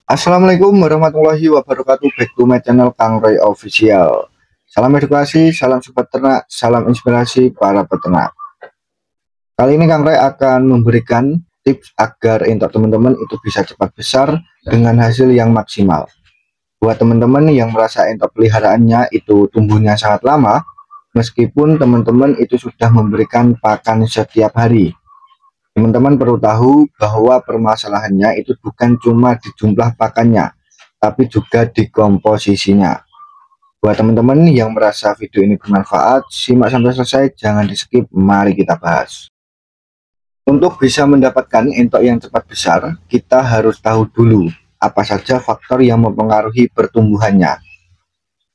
Assalamualaikum warahmatullahi wabarakatuh. Back to my channel Kang Roy Official. Salam edukasi, salam sobat ternak, salam inspirasi para peternak. Kali ini Kang Roy akan memberikan tips agar entok teman-teman itu bisa cepat besar dengan hasil yang maksimal. Buat teman-teman yang merasa entok peliharaannya itu tumbuhnya sangat lama, meskipun teman-teman itu sudah memberikan pakan setiap hari. Teman-teman perlu tahu bahwa permasalahannya itu bukan cuma di jumlah pakannya, tapi juga di komposisinya. Buat teman-teman yang merasa video ini bermanfaat, simak sampai selesai, jangan di skip, mari kita bahas. Untuk bisa mendapatkan entok yang cepat besar, kita harus tahu dulu apa saja faktor yang mempengaruhi pertumbuhannya.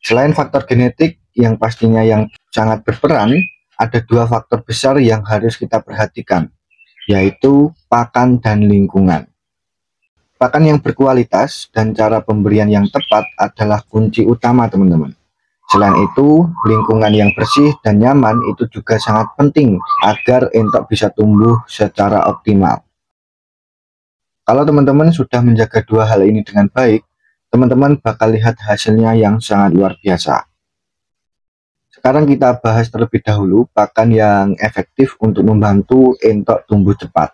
Selain faktor genetik yang pastinya yang sangat berperan, ada dua faktor besar yang harus kita perhatikan, yaitu pakan dan lingkungan. Pakan yang berkualitas dan cara pemberian yang tepat adalah kunci utama teman-teman. Selain itu, lingkungan yang bersih dan nyaman itu juga sangat penting agar entok bisa tumbuh secara optimal. Kalau teman-teman sudah menjaga dua hal ini dengan baik, teman-teman bakal lihat hasilnya yang sangat luar biasa. Sekarang kita bahas terlebih dahulu pakan yang efektif untuk membantu entok tumbuh cepat.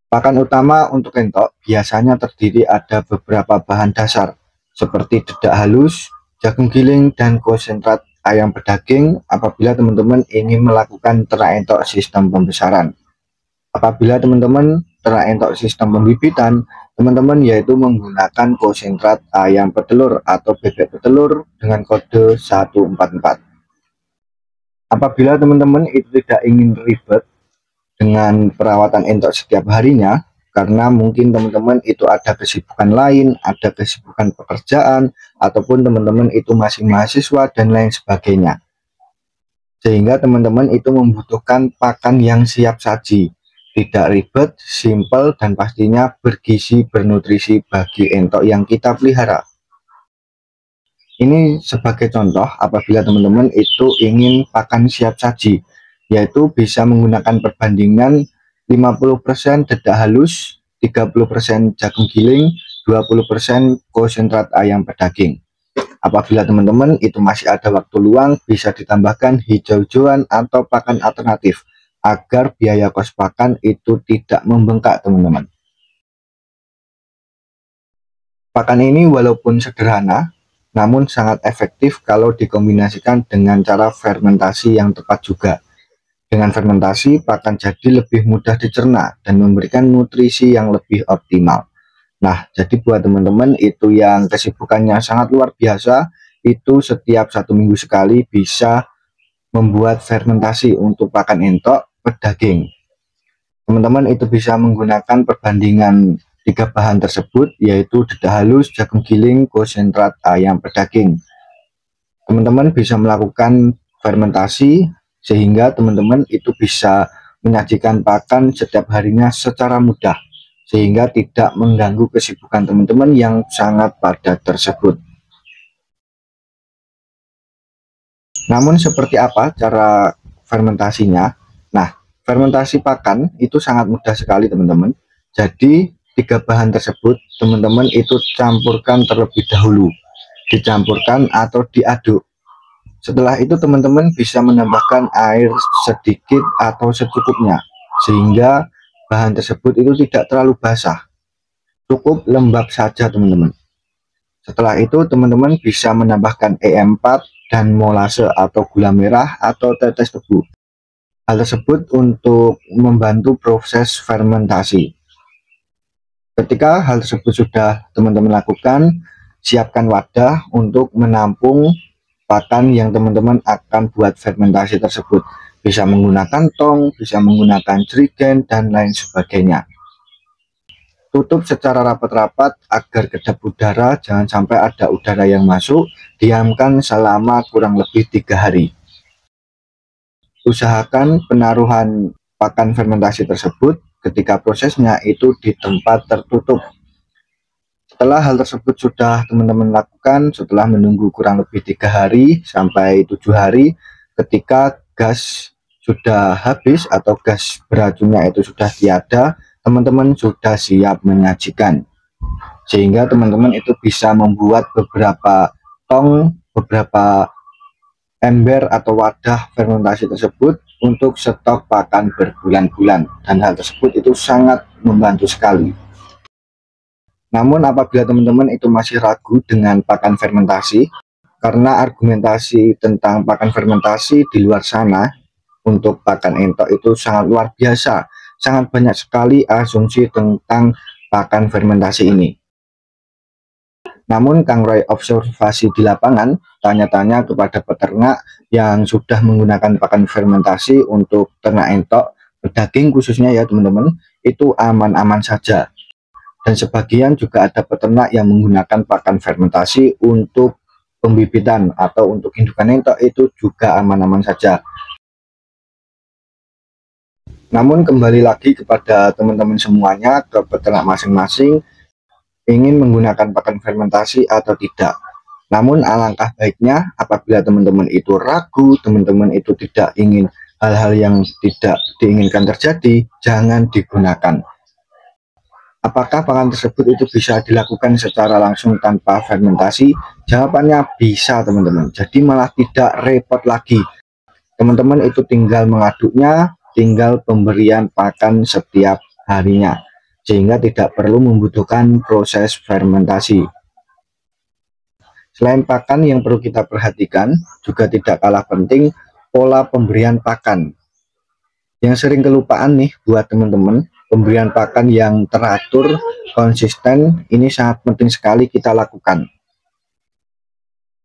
Pakan utama untuk entok biasanya terdiri ada beberapa bahan dasar seperti dedak halus, jagung giling, dan konsentrat ayam berdaging apabila teman-teman ingin melakukan ternak entok sistem pembesaran. Apabila teman-teman ternak entok sistem pembibitan, teman-teman yaitu menggunakan konsentrat ayam petelur atau bebek petelur dengan kode 144. Apabila teman-teman itu tidak ingin ribet dengan perawatan entok setiap harinya, karena mungkin teman-teman itu ada kesibukan lain, ada kesibukan pekerjaan, ataupun teman-teman itu masih mahasiswa dan lain sebagainya, sehingga teman-teman itu membutuhkan pakan yang siap saji, tidak ribet, simple, dan pastinya bergizi, bernutrisi bagi entok yang kita pelihara. Ini sebagai contoh apabila teman-teman itu ingin pakan siap saji, yaitu bisa menggunakan perbandingan 50% dedak halus, 30% jagung giling, 20% konsentrat ayam berdaging. Apabila teman-teman itu masih ada waktu luang, bisa ditambahkan hijau-hijauan atau pakan alternatif agar biaya kos pakan itu tidak membengkak teman-teman. Pakan ini walaupun sederhana, namun sangat efektif kalau dikombinasikan dengan cara fermentasi yang tepat juga. Dengan fermentasi, pakan jadi lebih mudah dicerna dan memberikan nutrisi yang lebih optimal. Nah, jadi buat teman-teman itu yang kesibukannya sangat luar biasa, itu setiap 1 minggu sekali bisa membuat fermentasi untuk pakan entok pedaging. Teman-teman itu bisa menggunakan perbandingan 3 bahan tersebut, yaitu dedak halus, jagung giling, konsentrat ayam pedaging. Teman-teman bisa melakukan fermentasi sehingga teman-teman itu bisa menyajikan pakan setiap harinya secara mudah, sehingga tidak mengganggu kesibukan teman-teman yang sangat padat tersebut. Namun seperti apa cara fermentasinya? Nah, fermentasi pakan itu sangat mudah sekali teman-teman. Jadi 3 bahan tersebut teman-teman itu campurkan terlebih dahulu, dicampurkan atau diaduk. Setelah itu teman-teman bisa menambahkan air sedikit atau secukupnya, sehingga bahan tersebut itu tidak terlalu basah, cukup lembab saja teman-teman. Setelah itu teman-teman bisa menambahkan EM4 dan molase atau gula merah atau tetes tebu. Hal tersebut untuk membantu proses fermentasi. Ketika hal tersebut sudah teman-teman lakukan, siapkan wadah untuk menampung pakan yang teman-teman akan buat fermentasi tersebut. Bisa menggunakan tong, bisa menggunakan jerigen, dan lain sebagainya. Tutup secara rapat-rapat agar kedap udara, jangan sampai ada udara yang masuk. Diamkan selama kurang lebih 3 hari. Usahakan penaruhan pakan fermentasi tersebut ketika prosesnya itu di tempat tertutup. Setelah hal tersebut sudah teman-teman lakukan, setelah menunggu kurang lebih 3 hari sampai 7 hari, ketika gas sudah habis atau gas beracunnya itu sudah tiada, teman-teman sudah siap menyajikan. sehingga teman-teman itu bisa membuat beberapa tong, beberapa ember atau wadah fermentasi tersebut untuk stok pakan berbulan-bulan, dan hal tersebut itu sangat membantu sekali. Namun apabila teman-teman itu masih ragu dengan pakan fermentasi, karena argumentasi tentang pakan fermentasi di luar sana untuk pakan entok itu sangat luar biasa, sangat banyak sekali asumsi tentang pakan fermentasi ini. Namun Kang Roy observasi di lapangan, tanya-tanya kepada peternak yang sudah menggunakan pakan fermentasi untuk ternak entok berdaging khususnya ya teman-teman, itu aman-aman saja. Dan sebagian juga ada peternak yang menggunakan pakan fermentasi untuk pembibitan atau untuk indukan entok, itu juga aman-aman saja. Namun kembali lagi kepada teman-teman semuanya, ke peternak masing-masing, ingin menggunakan pakan fermentasi atau tidak. Namun alangkah baiknya apabila teman-teman itu ragu, teman-teman itu tidak ingin hal-hal yang tidak diinginkan terjadi, jangan digunakan. Apakah pakan tersebut itu bisa dilakukan secara langsung tanpa fermentasi? Jawabannya bisa teman-teman, jadi malah tidak repot lagi. Teman-teman itu tinggal mengaduknya, tinggal pemberian pakan setiap harinya, sehingga tidak perlu membutuhkan proses fermentasi. Selain pakan, yang perlu kita perhatikan juga tidak kalah penting pola pemberian pakan. Yang sering kelupaan nih buat teman-teman, pemberian pakan yang teratur, konsisten, ini sangat penting sekali kita lakukan.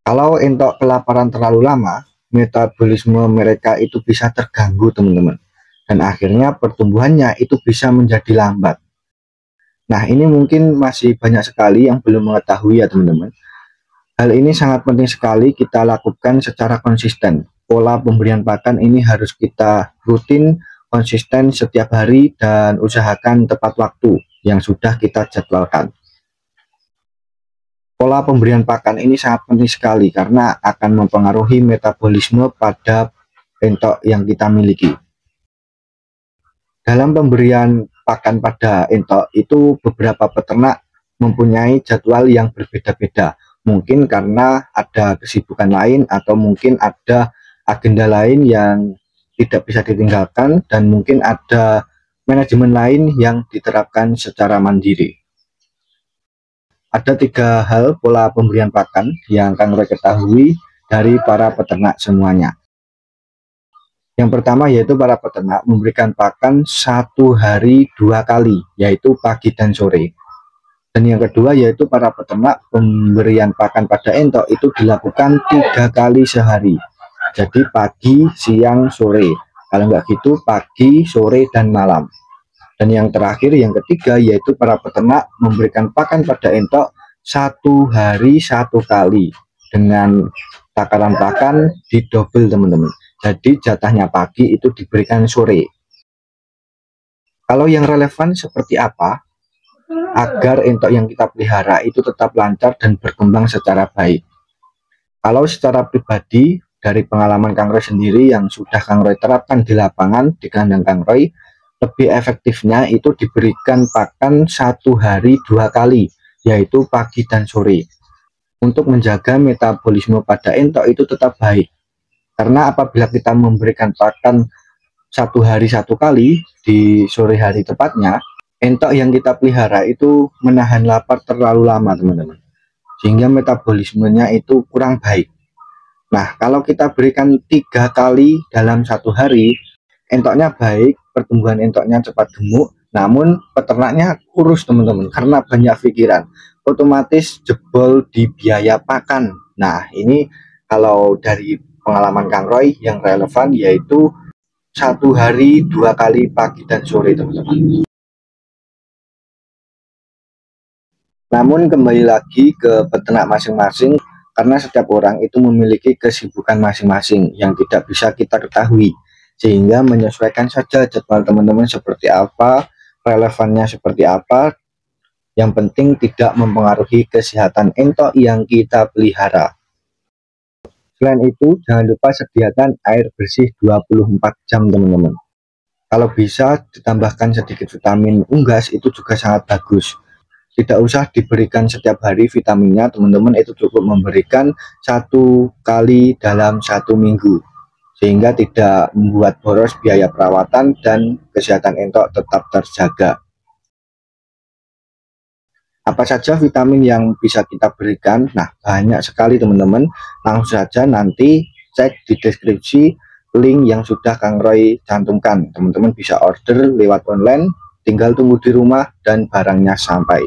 Kalau entok kelaparan terlalu lama, metabolisme mereka itu bisa terganggu teman-teman, dan akhirnya pertumbuhannya itu bisa menjadi lambat. Nah, ini mungkin masih banyak sekali yang belum mengetahui ya teman-teman. Hal ini sangat penting sekali kita lakukan secara konsisten. Pola pemberian pakan ini harus kita rutin, konsisten setiap hari, dan usahakan tepat waktu yang sudah kita jadwalkan. Pola pemberian pakan ini sangat penting sekali karena akan mempengaruhi metabolisme pada entok yang kita miliki. Dalam pemberian pakan pada entok itu beberapa peternak mempunyai jadwal yang berbeda-beda. Mungkin karena ada kesibukan lain atau mungkin ada agenda lain yang tidak bisa ditinggalkan, dan mungkin ada manajemen lain yang diterapkan secara mandiri. Ada 3 hal pola pemberian pakan yang Kang Roy ketahui dari para peternak semuanya. Yang pertama yaitu para peternak memberikan pakan 1 hari 2 kali, yaitu pagi dan sore. Dan yang kedua yaitu para peternak pemberian pakan pada entok itu dilakukan 3 kali sehari. Jadi pagi, siang, sore. Kalau nggak gitu pagi, sore, dan malam. Dan yang terakhir, yang ketiga, yaitu para peternak memberikan pakan pada entok 1 hari 1 kali dengan takaran pakan didobel teman-teman. Jadi jatahnya pagi itu diberikan sore. Kalau yang relevan seperti apa agar entok yang kita pelihara itu tetap lancar dan berkembang secara baik? Kalau secara pribadi dari pengalaman Kang Roy sendiri yang sudah Kang Roy terapkan di lapangan di kandang Kang Roy, lebih efektifnya itu diberikan pakan 1 hari 2 kali, yaitu pagi dan sore, untuk menjaga metabolisme pada entok itu tetap baik. Karena apabila kita memberikan pakan 1 hari 1 kali di sore hari tepatnya, entok yang kita pelihara itu menahan lapar terlalu lama teman-teman, sehingga metabolismenya itu kurang baik. Nah, kalau kita berikan 3 kali dalam 1 hari, entoknya baik, pertumbuhan entoknya cepat gemuk, namun peternaknya kurus teman-teman, karena banyak pikiran, otomatis jebol di biaya pakan. Nah, ini kalau dari pengalaman Kang Roy yang relevan yaitu 1 hari 2 kali pagi dan sore teman-teman. Namun kembali lagi ke peternak masing-masing, karena setiap orang itu memiliki kesibukan masing-masing yang tidak bisa kita ketahui, sehingga menyesuaikan saja jadwal teman-teman seperti apa, relevannya seperti apa. Yang penting tidak mempengaruhi kesehatan entok yang kita pelihara. Selain itu, jangan lupa sediakan air bersih 24 jam teman-teman. Kalau bisa ditambahkan sedikit vitamin unggas itu juga sangat bagus. tidak usah diberikan setiap hari vitaminnya teman-teman, itu cukup memberikan 1 kali dalam 1 minggu, sehingga tidak membuat boros biaya perawatan dan kesehatan entok tetap terjaga. Apa saja vitamin yang bisa kita berikan? Nah, banyak sekali teman-teman. Langsung saja nanti cek di deskripsi link yang sudah Kang Roy cantumkan. Teman-teman bisa order lewat online, tinggal tunggu di rumah dan barangnya sampai.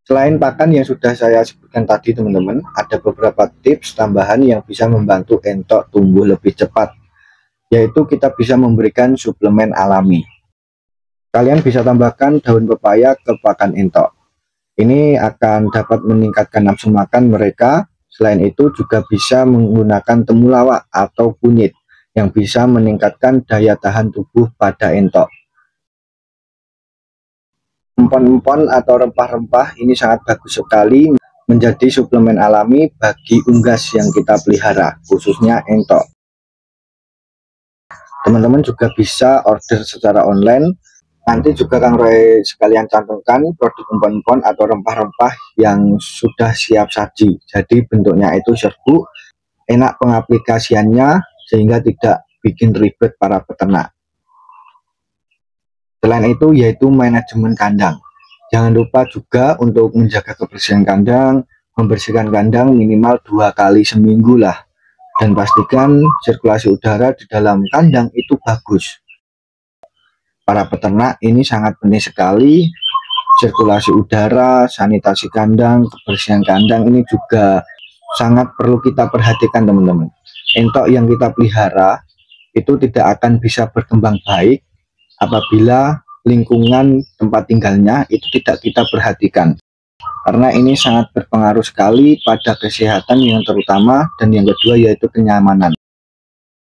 Selain pakan yang sudah saya sebutkan tadi teman-teman, ada beberapa tips tambahan yang bisa membantu entok tumbuh lebih cepat, yaitu kita bisa memberikan suplemen alami. Kalian bisa tambahkan daun pepaya ke pakan entok. Ini akan dapat meningkatkan nafsu makan mereka. Selain itu juga bisa menggunakan temulawak atau kunyit yang bisa meningkatkan daya tahan tubuh pada entok. Empon-empon atau rempah-rempah ini sangat bagus sekali menjadi suplemen alami bagi unggas yang kita pelihara, khususnya entok. Teman-teman juga bisa order secara online. Nanti juga Kang Roy sekalian cantumkan produk empon-empon atau rempah-rempah yang sudah siap saji. Jadi bentuknya itu serbuk, enak pengaplikasiannya sehingga tidak bikin ribet para peternak. Selain itu yaitu manajemen kandang. Jangan lupa juga untuk menjaga kebersihan kandang, membersihkan kandang minimal 2 kali seminggu lah. Dan pastikan sirkulasi udara di dalam kandang itu bagus. Para peternak ini sangat penting sekali, sirkulasi udara, sanitasi kandang, kebersihan kandang ini juga sangat perlu kita perhatikan teman-teman. Entok yang kita pelihara itu tidak akan bisa berkembang baik apabila lingkungan tempat tinggalnya itu tidak kita perhatikan, karena ini sangat berpengaruh sekali pada kesehatan yang terutama, dan yang kedua yaitu kenyamanan.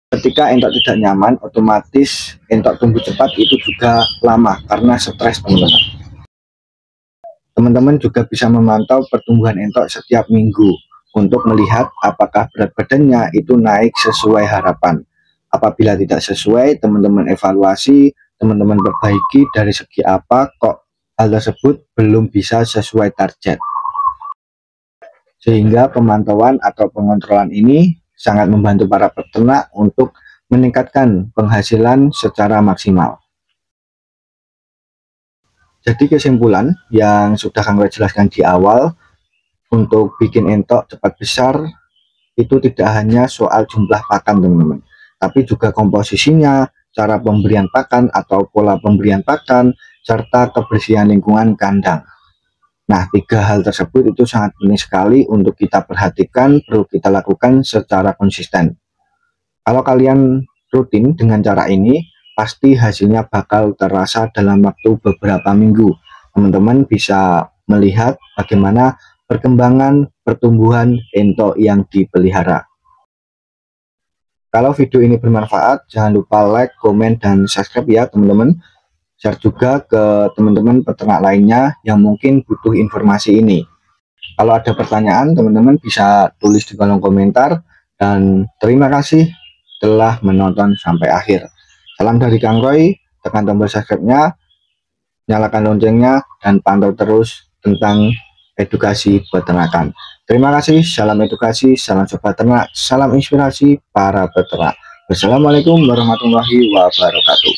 Ketika entok tidak nyaman, otomatis entok tumbuh cepat itu juga lama karena stres teman-teman. Teman-teman juga bisa memantau pertumbuhan entok setiap minggu untuk melihat apakah berat badannya itu naik sesuai harapan. Apabila tidak sesuai, teman-teman evaluasi, teman-teman perbaiki dari segi apa kok hal tersebut belum bisa sesuai target. Sehingga pemantauan atau pengontrolan ini sangat membantu para peternak untuk meningkatkan penghasilan secara maksimal. Jadi kesimpulan yang sudah Kang Roy jelaskan di awal, untuk bikin entok cepat besar itu tidak hanya soal jumlah pakan teman-teman, tapi juga komposisinya, cara pemberian pakan atau pola pemberian pakan, serta kebersihan lingkungan kandang. Nah, 3 hal tersebut itu sangat penting sekali untuk kita perhatikan, perlu kita lakukan secara konsisten. Kalau kalian rutin dengan cara ini, pasti hasilnya bakal terasa dalam waktu beberapa minggu. Teman-teman bisa melihat bagaimana perkembangan pertumbuhan entok yang dipelihara. Kalau video ini bermanfaat, jangan lupa like, komen, dan subscribe ya teman-teman. Share juga ke teman-teman peternak lainnya yang mungkin butuh informasi ini. Kalau ada pertanyaan, teman-teman bisa tulis di kolom komentar. Dan terima kasih telah menonton sampai akhir. Salam dari Kang Roy, tekan tombol subscribe-nya, nyalakan loncengnya, dan pantau terus tentang edukasi peternakan. Terima kasih, salam edukasi, salam sobat ternak, salam inspirasi para peternak. Wassalamualaikum warahmatullahi wabarakatuh.